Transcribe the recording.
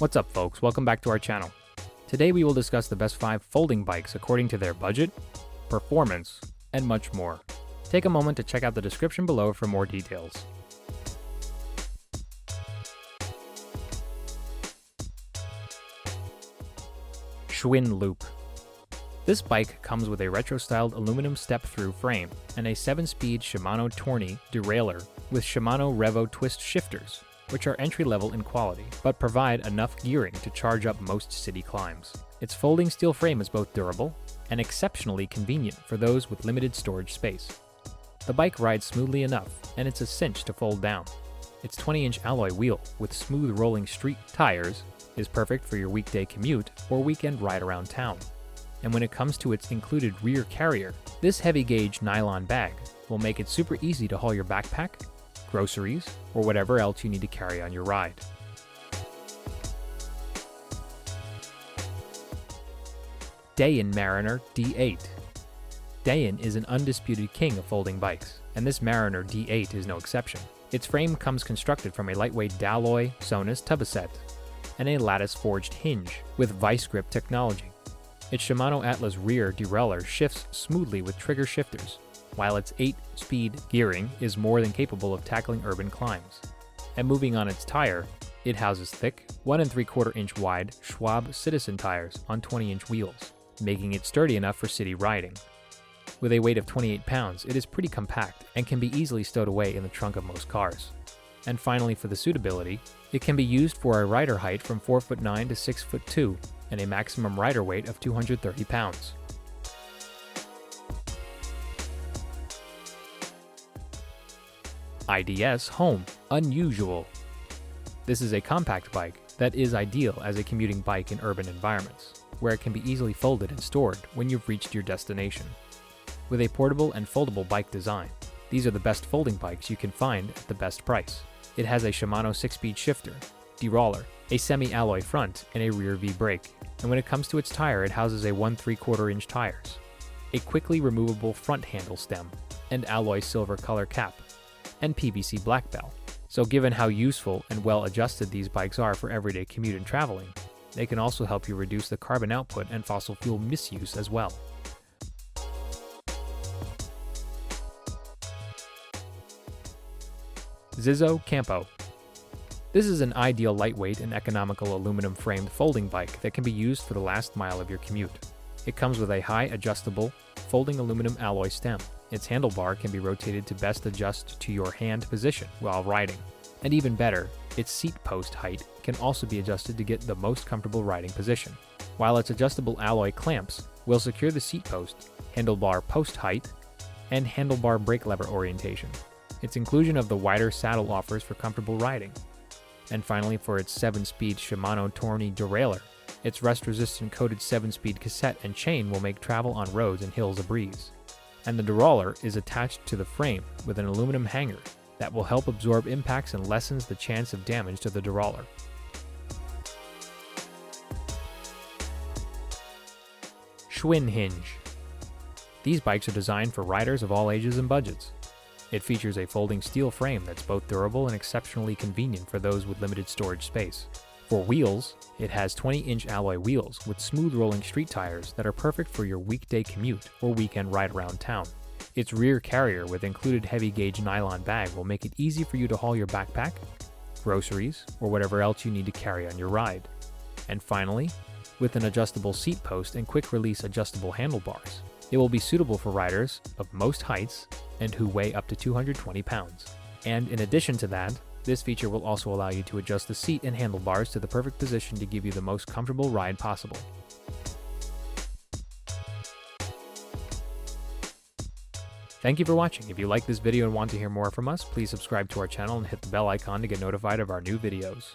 What's up folks, welcome back to our channel. Today we will discuss the best 5 folding bikes according to their budget, performance, and much more. Take a moment to check out the description below for more details. Schwinn Loop. This bike comes with a retro-styled aluminum step-through frame and a 7-speed Shimano Tourney derailleur with Shimano Revo twist shifters, which are entry-level in quality, but provide enough gearing to charge up most city climbs. Its folding steel frame is both durable and exceptionally convenient for those with limited storage space. The bike rides smoothly enough, and it's a cinch to fold down. Its 20-inch alloy wheel with smooth rolling street tires is perfect for your weekday commute or weekend ride around town. And when it comes to its included rear carrier, this heavy-gauge nylon bag will make it super easy to haul your backpack, groceries, or whatever else you need to carry on your ride. Dahon Mariner D8. Dahon is an undisputed king of folding bikes, and this Mariner D8 is no exception. Its frame comes constructed from a lightweight Dahon Sonus tubaset and a lattice-forged hinge with vice grip technology. Its Shimano Atlas rear derailleur shifts smoothly with trigger shifters, while its 8-speed gearing is more than capable of tackling urban climbs. And moving on its tire, it houses thick, 1 3/4 inch wide Schwab Citizen tires on 20-inch wheels, making it sturdy enough for city riding. With a weight of 28 pounds, it is pretty compact and can be easily stowed away in the trunk of most cars. And finally, for the suitability, it can be used for a rider height from 4'9" to 6'2", and a maximum rider weight of 230 pounds. IDS Home, unYOUsual. This is a compact bike that is ideal as a commuting bike in urban environments, where it can be easily folded and stored when you've reached your destination. With a portable and foldable bike design, these are the best folding bikes you can find at the best price. It has a Shimano 6-speed shifter, derailleur, a semi-alloy front, and a rear V brake. And when it comes to its tire, it houses a 1 3/4 inch tires, a quickly removable front handle stem, and alloy silver color cap, and PVC black bell. So given how useful and well adjusted these bikes are for everyday commute and traveling, they can also help you reduce the carbon output and fossil fuel misuse as well. ZiZZO Campo. This is an ideal lightweight and economical aluminum framed folding bike that can be used for the last mile of your commute. It comes with a high adjustable folding aluminum alloy stem. Its handlebar can be rotated to best adjust to your hand position while riding. And even better, its seat post height can also be adjusted to get the most comfortable riding position, while its adjustable alloy clamps will secure the seat post, handlebar post height, and handlebar brake lever orientation. Its inclusion of the wider saddle offers for comfortable riding. And finally, for its 7-speed Shimano Tourney derailleur, its rust-resistant coated 7-speed cassette and chain will make travel on roads and hills a breeze. And the derailleur is attached to the frame with an aluminum hanger that will help absorb impacts and lessens the chance of damage to the derailleur. Schwinn Hinge. These bikes are designed for riders of all ages and budgets. It features a folding steel frame that's both durable and exceptionally convenient for those with limited storage space. For wheels, it has 20-inch alloy wheels with smooth rolling street tires that are perfect for your weekday commute or weekend ride around town. Its rear carrier with included heavy-gauge nylon bag will make it easy for you to haul your backpack, groceries, or whatever else you need to carry on your ride. And finally, with an adjustable seat post and quick-release adjustable handlebars, it will be suitable for riders of most heights and who weigh up to 220 pounds. And in addition to that, this feature will also allow you to adjust the seat and handlebars to the perfect position to give you the most comfortable ride possible. Thank you for watching. If you like this video and want to hear more from us, please subscribe to our channel and hit the bell icon to get notified of our new videos.